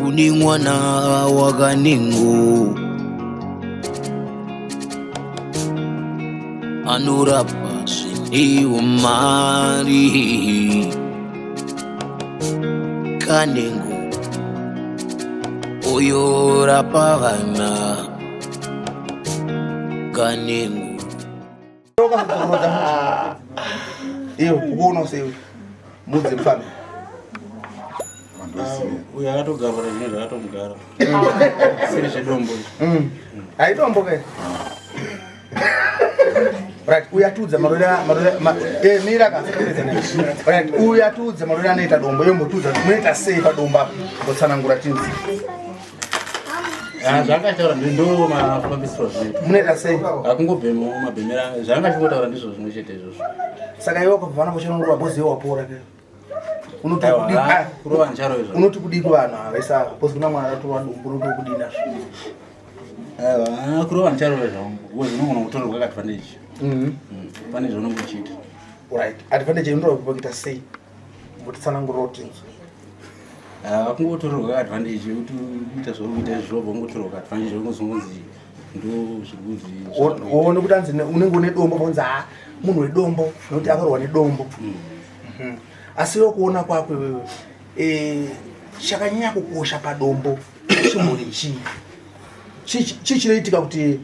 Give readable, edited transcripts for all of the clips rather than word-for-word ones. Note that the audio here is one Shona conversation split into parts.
kuni mwana wa Kanengo anorapa zvineumari. Kanengo uyo rapa vana. Kanengo iyo kuona sewe mudze mfana uya atogara zvino atomugara siri zvedombo aitombo ke right uyatudza marora mira ka right uyatudza marora anoita dombo yombotudza munoita sei pa domba ngotsanangura tinzi zvakataura ndo mafambisiro zvedu munoita sei akungobhemo mabhemera zvangachivotaura ndizvo zvimwe chete izvozvo saka iwe kubvana kuchinongura bozi wapora ke kurova ncharo izvo unoti kudiko vanhu avesa bozi kuna mwana atorwa dombo kudina aiwa kurova ncharo izvo bozi unogona kutorerwa advantage pane zvaunongochita right advantage inotorwa kupakita sei mbotitsanangura tinzi akungotorerwa advantage yekuti uita zvokuita izvobva ungotorerwa advantage yekuzongonzi ndo zvirikuzi uone kuti anzi unenge une dombo bonzi munhu wedombo nokuti akarwa nedombo asi iwe kuona kwakwe wewe chakanyanya kukosha padombo chimuri chii chinoitika kuti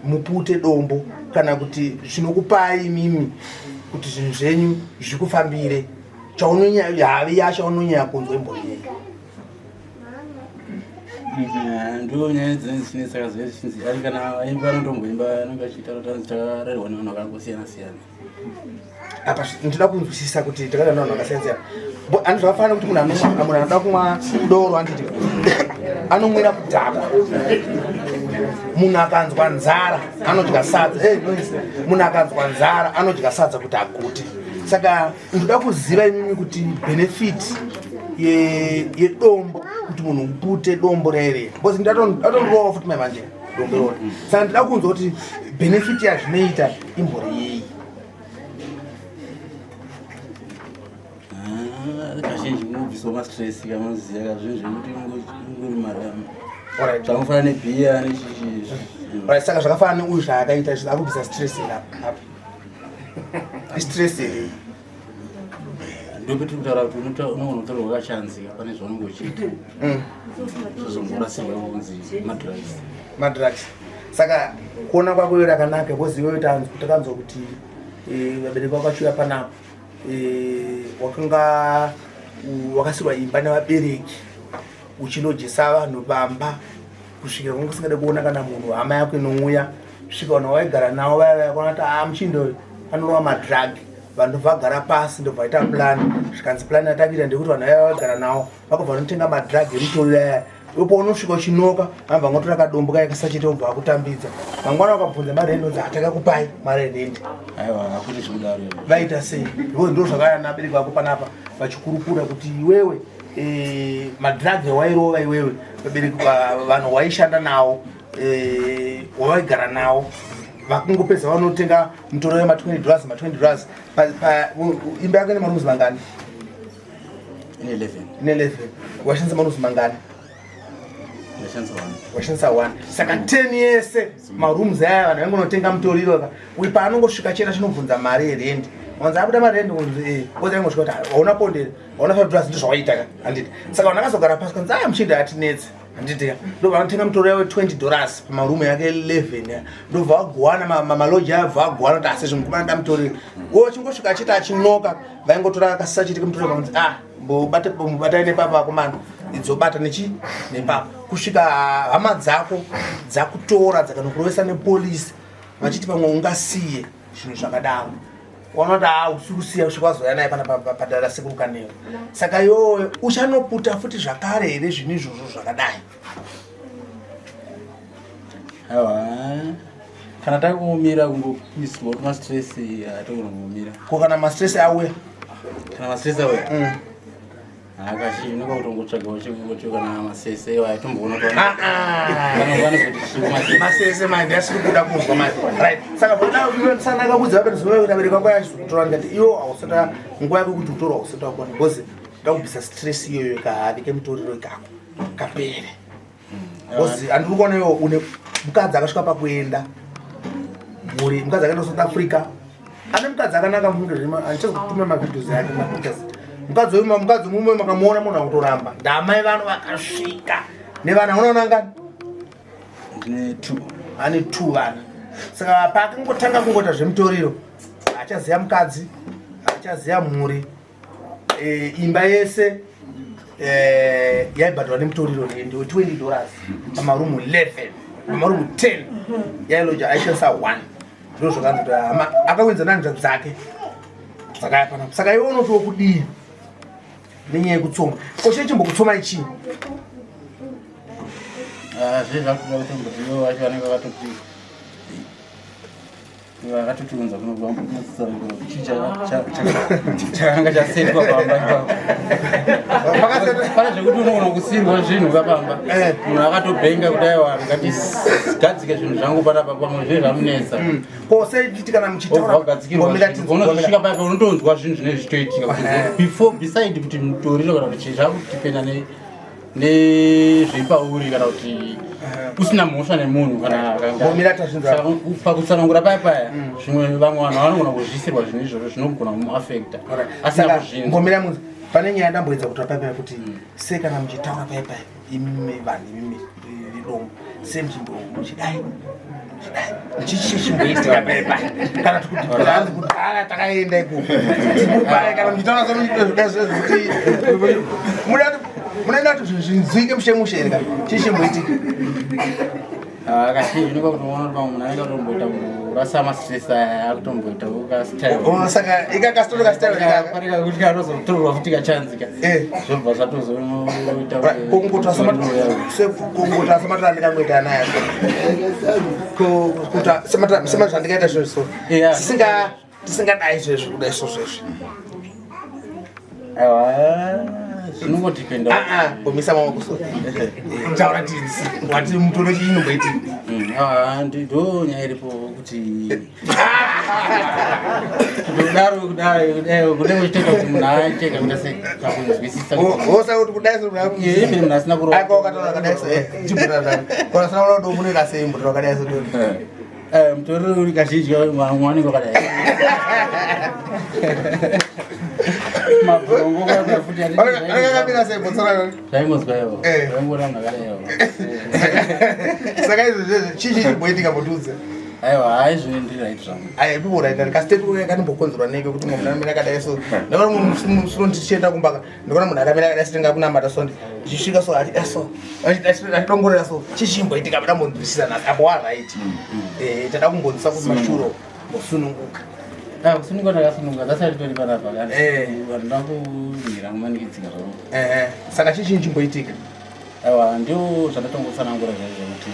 mupute dombo kana kuti zvinokupai mimi kuti zvinhu zvenyu zvikufambire havi yacho unonyanya kunzwa imbonyeyi ndo nyaya dzinenge saka zvinzi ari kana aimba anondomboimba anenge achiitaura tanzi takarerwa nevanhu vakangosiyana siyana apa ndoda kunzwisisa kuti takarerwa nevanhu vakasiyana siyana andizvafanira kuti munhu anoda kumwa doro anditi anomwira kudhakwa munhu akanzwa nzara anodya sadza munhu akanzwa nzara anodya sadza kuti agute saka ndoda kuziva imimi kuti benefit yedombo kuti munhu upute dombo rere because ndatondirowa futi manje dombo rore saka ndoda kunzwa kuti benefit yazvinoita imbori yei kazhinji unobviswa mastress kamaziya kazvinhu zvekuti ungori marama zvakafanana nebhiya nechichi saka zvakafanana neuyu zvaakaita akubvisa stress apa istress here ndopeti kutaura kuti unogona kutorerwa kachanzika pane zvaunenge uchiita zvozongorasirwa kunzi madrugs saka kuona kwako iwe rakanaka because iwe takanzwa kuti vabereki vako vachiuya panapa wakanga wakasirwa imba nevabereki uchinojesa vanhu bamba kusvikira kunge usingade kuona kana munhu hama yako inouya kusvika vanhu waigara navo vaya kuona kuti muchindo anorova madrug vanhu vagara pasi ndobva vaita plan zvikanzi plan yatakuita ndekuti vanhu vaya vagara navo vakobva vanotenga madrug emutori yaya ipo unosvika uchinoka vamba vangotora kadombo kaya kasachete ubva vakutambidza mangwana vakabvunza marende kuti hatakakupai marende aiwa akuti zvikudaro vaita sei ivo ndo zvakaya nabereki vako panapa vachikurukura kuti iwewe madrug wairova iwewe vabereki vanhu waishanda navo wavaigara navo vakungopedza vanotenga mutoro ma$20 imba yako ine marooms mangani? ine 11 washandisa marooms mangani? washandisa 1 saka 10 yese marooms aya vanhu vangonotenga mutoriro uyu paanongosvika chena chinobvunza mari yerendi wanzi abuda marendi ozaingosvika kuti hauna pondere hauna $5 ndizvawaita handiti saka vanhu akazogara pasi kanzi muchindi hatinetsi handiti ndobva vanotenga mutoro yavo $20 pamarumu yake 11 ndobva vagowana mamaloji aya bva vagowana kuti asi zvinhu kumanada mutoriro chingosvika achiti achinoka vaingotora kasachitike mutoriro kanzi mbobatai nepapa Vakomana idzobata nepapa kusvika hama dzako dzakutora dzakanokurovesa nepolisi vachiti pamwe ungasiye zvinhu zvakadaro wanoti usikusiya kusvika wazoya naye pana padara Sekuru Kanengo saka iwowe uchanoputa futi zvakare here zvinhu izvozvo zvakadai aiwa kana takumira kungoiswa mastress atogona kumira ko kana mastress auya kana mastress auya akachinoka kutongotsvagawo chekuti kana masese waitomboona masese manje asiri kuda kunzwa manje right saka sanaka kudza vabereki vako vabereki vako yachizokutora ndikati iwo hausata nguva yako kuti utorwa hausata wakona because ngakubvisa stress iyoyo kahave mutoriro ikako kapere kozi andiri kuona iwo une mukadzi akasvika pakuenda muri mukadzi akaenda South Africa ane mukadzi akanaka andichazokutuma mavideos yake mukadzi mumwe makamuona munhu akutoramba ndamai vanhu vakasvika nevana unaona ngani ane 2 vana saka paakangotanga kungoita zvemutoriro achaziva mukadzi achaziva mhuri imba yese yaibhadhwa nemutoriro ndio $20 pamarumu 11 pamarumu 10 yailoja aishandisa 1 ndizvo zvakanzi kuti akawedza nanzva dzake dzakaya panapo saka iwe unotiwo kudii nenyaya yekutsoma koshe chimbokutsoma ichii zvezvakuda kuti mbotiwo vacho vanenge vakatoti vakatotiunza chakanga chasetwa pamba pane zvekuti unogona kusirwa zvinhu papamba munhu akatobhenga kuti aiwa ngatigadzike zvinhu zvangu panapa pamwe zvezvamunetsa koseiiti kana muchitaunaunozvika paipa unotonzwa zvinhu zvinenge zvichitoitika before beside kuti mutoriro kana kuti zvakutipenda nezvepauri kana kuti usina mhosva nemunhu kana pakutsanangura paya zvimwe vamwe vanhu vanogona kuzvisirwa zvinhu izvozvo zvinogona kumuafecta asina kuzvinza. Pane nyaya ndamboedza kuti paipa kuti se kana muchitaura paipa imime vanhu imime VeDombo se muchidai chichimboitika paipa kana kuti takaenda iko kana muchitaura semuchidazvekuti munaenda kuti zvinzwike mushemushe chichimboitika kazhinji unoka kutoona kuti pamwe munhu anenge atomboita kurasa mastress aya akutomboita saka ikakasitoro kasitaiparika kuti kanozotorwa futi kachanzika zvobva zvatozoita kungota sematara ndikangoita naye semazvandikaita zvezvo tisingadai zvezvo kudai sozvezvo zvinongotipenda bomisa maoko taura tinzi wati mutoro chiinomboiti ndo nyaya iripo kuti kudaro kudai uchitoita kuti munhu acheka kuda sekakunzwisisa osa kuti kudai munhu asina kuroakataura kadai chimbotaaasina kuda kuti muneka sei mbotora kadai mutoriro uri kazhinji mwanenge wakadai mabhongo kana futi akakapira sei botsora zvaimozwayo zvaingona nakadayo saka izvo zvezvo chichi chimboitika mududze aiwa haizvinoendiraitu zvangu people right kasitetu yakanimbokonzerwa neke kuti munhu akamira akadai so ndakaona munhu suno ndichienda kumbaka ndakaona munhu akamira akadai so tingakunamata so ndichisvika so ati so achidongorera so chichi chimboitika ndambonzwisisa nhasi apo waright tada kungonzwisa kuti mashuro osununguka kusununguka ndakasununguka dzasati tori panapa vanhu ndakurira kumanikidzika zvavo saka chichi chimboitika aiwa ndio zvandatongotsanangura zvaizvo kuti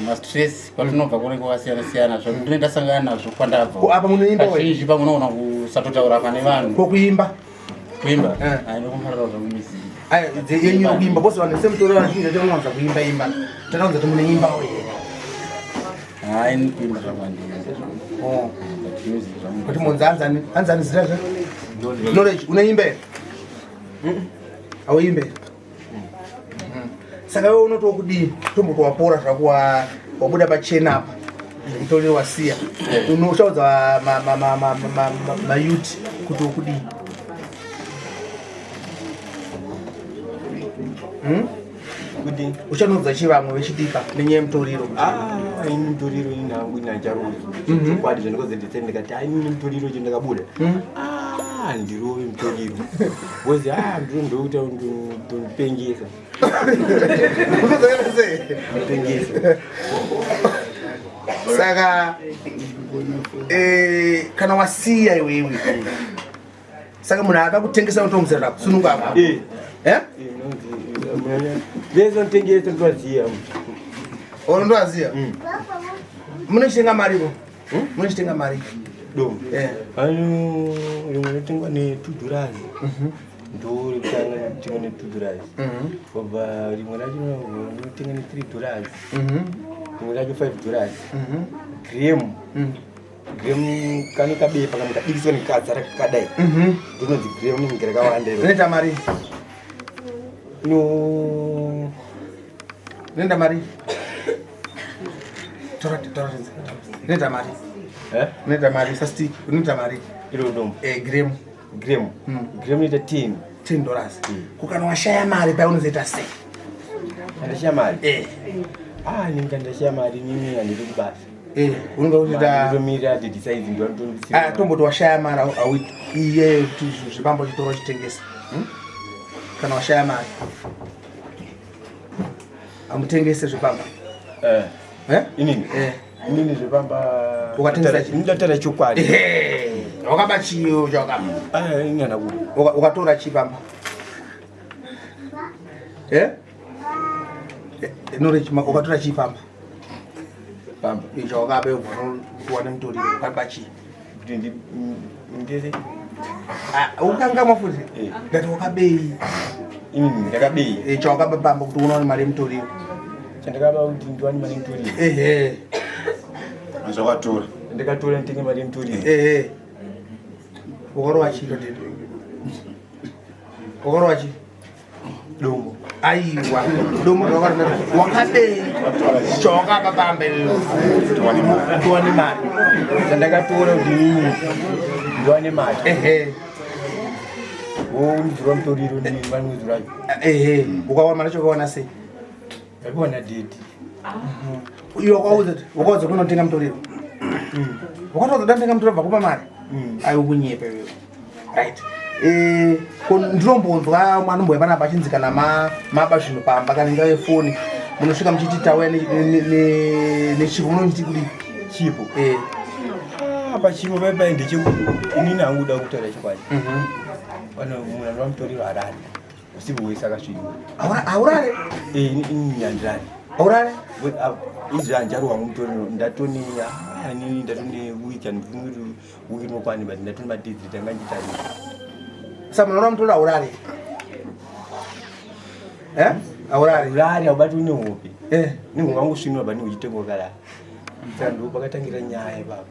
mastress kwatinobva kunenge kwakasiyana-siyana zvakundine ndasangana nazvo kwandabva apa munoimba kazhinji pamwe unogona kusatotaura pane vanhu kokuimba kuimba ndokufarira zvamumizi yenyu yokuimba bose vanhu semutoriro vanichinja tinowanza kuimba imba tataunza kuti munoimbawo here hai nikuimba zvakwandiza kuti munzi anzani zita zve knowledge unoimba here auimbe saka iwe unotiwo kudii tomboto wapora zvako wabuda pachena apa mutoriro wasiya unotaudza mayuti kuti wokudii uchanodza chivamwe vechidika nenyaya yemutoriro mutoriro inhangu inacharoa chokwadi zvandikozendese ndikati aini mutoriro chendakabuda ndirove mutoriro bcause ndokuita ndonipengesa saka kana wasiya iwewe saka munhu akakutengesa unotomuzerera kusununga apa vese notengesa ndovaziya ndovaziya munochitenga maripo munochitenga mari domo rimwe notengwa ne$2 ndo rekutanga tenga ne$2 obva rimwe racho notenga ne$3 rimwe racho $5 grem kani kabe pakamika dikiswa nikadzara kadai ndinodzi grem ningere kawanda iro nenda mari no nenda mari tora nenda mari nenda mari sasti nenda mari iro dom grem grem ni $10 kukanwashaya mari pa unozoita sei ndashaya mari ndashaya mari nini handiri kubasa unenge uchita ndomira decide ndio ndondisi tomboti washaya mari iye zvipambo chitoro chitengesa kana washaya mari amutengese zvipamba inini zvipamba ukatengesa ndatara chokwadi wakaba chiyo chakaba ingana kuti ukatora chipamba ukatora chipamba pamba icho wakabe kuwana mutoriro ukaba chi ndese ukanga mafuti ngati wakabei inini ndakabei icho wakaba pamba kuti unoona mari mutoriro chandakaba kuti ndiwane mari mutoriro Azvakatora. Ndakatora ndinge mari mutoriro ukarova chito ndini ukarova chi dombo aiwa dombo wakadei chawakaba pambe tuwane mari chandakatora kuti nini ndiwane mari wounzirwa mutoriro ndini vanuziracho ukawana mari chokawana sei ndakuwana deti iwe wakauza kunotenga mutoriro wakatoza dantenga mutoriro bva kupa mari aikunyepa iwewe right ndirombonzwa mwanomboya panapa achinzikana maba zvinhu pamba kana ingave foni munosvika muchiti tauya nechipo munoniti kudi chipo pachipo paipai ndechekuti inini hanguda kutaura chikwadi pana munhu anova mutoriro harare usiku wese akasviriwa haurare inini handirari haurare izvi hanjarohwa mutoriro ndatoniya inini ndatone wiki handifungiri wiki inokwani but ndatone madhidzi tanga nditarira sa munhu anova mutoriro haurare haurare haubati nehope ninhu wangosvinwa bani uchitengwa karara saka ndo pakatangira nyaya baba